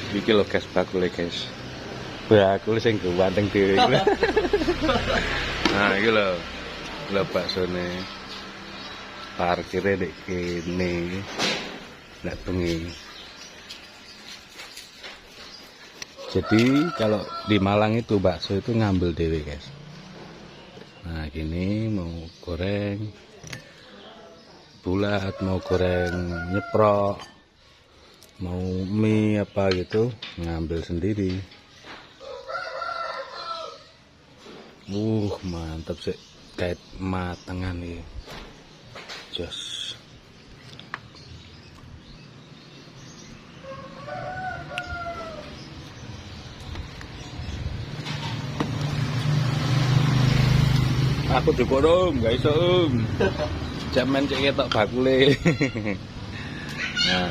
Iki lho guys, bakule guys. Bakul sing ganteng dhewe iki. Nah, iki lho. Lho baksone. Parkire nek kene. Nek bengi. Jadi kalau di Malang itu bakso itu ngambil dhewe guys. Nah, gini mau goreng bulat, mau goreng nyeprok, mau mie apa gitu, ngambil sendiri. Mantap sih, kayak matangan nih. Jos. Aku dikorong, gak iso, Jaman cek ketok bakule. Nah.